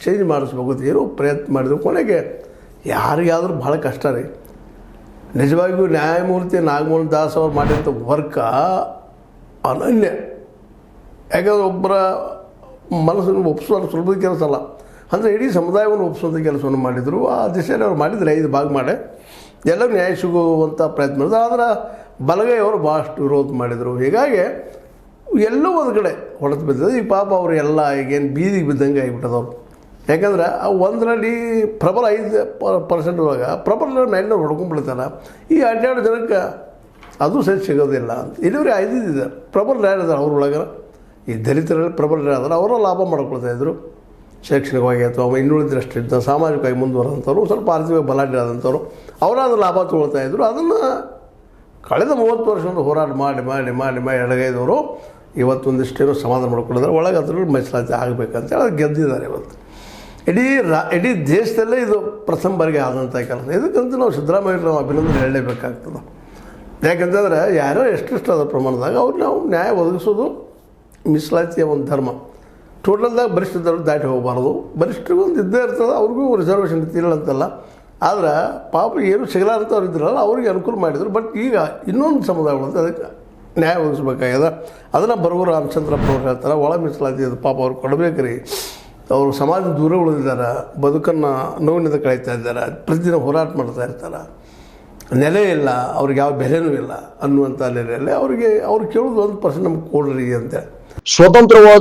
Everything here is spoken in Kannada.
ಚೇಂಜ್ ಮಾಡಿಸ್ಬೇಕು ಅಂತ ಏನೋ ಪ್ರಯತ್ನ ಮಾಡಿದ್ರು. ಕೊನೆಗೆ ಯಾರಿಗಾದರೂ ಭಾಳ ಕಷ್ಟ ರೀ. ನಿಜವಾಗಿಯೂ ನ್ಯಾಯಮೂರ್ತಿ ನಾಗಮೋಹನ್ ದಾಸ್ ಅವ್ರು ಮಾಡಿದಂಥ ವರ್ಕ ಅನನ್ಯ. ಯಾಕಂದ್ರೆ ಒಬ್ಬರ ಮನಸ್ಸನ್ನು ಒಪ್ಪಿಸೋದು ಸುಲಭದ ಕೆಲಸ ಅಲ್ಲ. ಅಂದರೆ ಇಡೀ ಸಮುದಾಯವನ್ನು ಒಪ್ಪಿಸುವಂಥ ಕೆಲಸವನ್ನು ಮಾಡಿದರು. ಆ ದಿಶೆಯಲ್ಲಿ ಅವ್ರು ಮಾಡಿದರೆ 5 ಭಾಗ ಮಾಡಿ ಎಲ್ಲರೂ ನ್ಯಾಯ ಸಿಗುವಂಥ ಪ್ರಯತ್ನ ಮಾಡಿದ್ರು. ಆದರೆ ಬಲಗೈಯವರು ಭಾಳಷ್ಟು ವಿರೋಧ ಮಾಡಿದರು. ಹೀಗಾಗಿ ಎಲ್ಲೋ ಒಂದು ಕಡೆ ಹೊಡೆದು ಬಿದ್ದದು. ಈ ಪಾಪ ಅವರು ಎಲ್ಲ ಈಗೇನು ಬೀದಿಗೆ ಬಿದ್ದಂಗೆ ಆಗಿಬಿಟ್ಟದವ್ರು. ಯಾಕಂದ್ರೆ ಆ 1ರಲ್ಲಿ ಪ್ರಬಲ 5% ಒಳಗೆ ಪ್ರಬಲ 9 ಹೊಡ್ಕೊಂಡ್ಬಿಡ್ತಾರೆ. ಈ 12 ಜನಕ್ಕೆ ಅದು ಸರಿ ಸಿಗೋದಿಲ್ಲ ಅಂತ. ಇಲ್ಲಿವರೆಗೆ 5 ಇದ್ದಾರೆ ಪ್ರಬಲ ಯಾರಿದ್ದಾರೆ ಅವ್ರೊಳಗೆ. ಈ ದಲಿತರಲ್ಲಿ ಪ್ರಬಲ ಯಾರಾದ್ರೆ ಅವರ ಲಾಭ ಮಾಡ್ಕೊಳ್ತಾಯಿದ್ರು. ಶೈಕ್ಷಣಿಕವಾಗಿ ಅಥವಾ ಇನ್ನುಳಿದ ದೃಷ್ಟಿಯಿಂದ ಸಾಮಾಜಿಕವಾಗಿ ಮುಂದುವರೆದಂಥವ್ರು, ಸ್ವಲ್ಪ ಆರ್ಥಿಕವಾಗಿ ಬಲಾಢ್ಯರಾದಂಥವ್ರು ಅವರಾದ ಲಾಭ ತೊಗೊಳ್ತಾಯಿದ್ರು. ಅದನ್ನು ಕಳೆದ 30 ವರ್ಷದಿಂದ ಹೋರಾಟ ಮಾಡಿ ಮಾಡಿ ಮಾಡಿ ಮಾಡಿ ಎಡಗೈದವರು ಇವತ್ತೊಂದಿಷ್ಟೇನೋ ಸಮಾಧಾನ ಮಾಡ್ಕೊಂಡಿದ್ದಾರೆ. ಒಳಗೆ ಅದ್ರಲ್ಲಿ ಮೀಸಲಾತಿ ಆಗಬೇಕಂತೇಳಿ ಅದು ಗೆದ್ದಿದ್ದಾರೆ. ಇವತ್ತು ಇಡೀ ದೇಶದಲ್ಲೇ ಇದು ಪ್ರಥಮ ಬಾರಿಗೆ ಆದಂಥ ಕೆಲಸ. ಇದಕ್ಕಂತ ನಾವು ಸಿದ್ದರಾಮಯ್ಯ ನಾವು ಅಭಿನಂದನೆ ಹೇಳಲೇಬೇಕಾಗ್ತದೆ. ಯಾಕೆಂತಂದರೆ ಯಾರೋ ಎಷ್ಟೆಷ್ಟು ಅದ ಪ್ರಮಾಣದಾಗ ಅವ್ರಿಗೆ ನಾವು ನ್ಯಾಯ ಒದಗಿಸೋದು ಮೀಸಲಾತಿಯ ಒಂದು ಧರ್ಮ. ಟೋಟಲ್ದಾಗ ಬರಿಷ್ಠರು ದಾಟಿ ಹೋಗಬಾರ್ದು. ಬರಿಷ್ಠರಿಗೂ ಒಂದು ಇದ್ದೇ ಇರ್ತದೆ, ಅವ್ರಿಗೂ ರಿಸರ್ವೇಷನ್ ಇತ್ತಿಲ್ಲ ಅಂತಲ್ಲ. ಆದರೆ ಪಾಪ ಏನು ಸಿಗಲಾರಂತ ಅವ್ರು ಇದ್ರಲ್ಲ ಅವ್ರಿಗೆ ಅನುಕೂಲ ಮಾಡಿದರು. ಬಟ್ ಈಗ ಇನ್ನೊಂದು ಸಮುದಾಯ ಅಂತ ಅದಕ್ಕೆ ನ್ಯಾಯ ಒದಗಿಸ್ಬೇಕಾಗ್ಯದ. ಅದನ್ನು ಬರಗೂರು ರಾಮಚಂದ್ರಪ್ಪ ಅವ್ರು ಹೇಳ್ತಾರೆ, ಒಳ ಮೀಸಲಾತಿ ಅದು ಪಾಪ ಅವ್ರು ಕೊಡಬೇಕು ರೀ. ಅವರು ಸಮಾಜ ದೂರ ಉಳಿದಿದ್ದಾರೆ, ಬದುಕನ್ನು ನೋವಿನಿಂದ ಕಳೀತಾ ಇದ್ದಾರೆ, ಪ್ರತಿದಿನ ಹೋರಾಟ ಮಾಡ್ತಾ ಇರ್ತಾರೆ. ನೆಲೆ ಇಲ್ಲ, ಅವ್ರಿಗೆ ಯಾವ ಬೆಲೆನೂ ಇಲ್ಲ ಅನ್ನುವಂಥ ನೆಲೆಯಲ್ಲಿ ಅವ್ರಿಗೆ ಅವ್ರು ಕೇಳೋದು 1% ನಮ್ಗೆ ಕೊಡ್ರಿ ಅಂತೇಳಿ. ಸ್ವತಂತ್ರವಾದ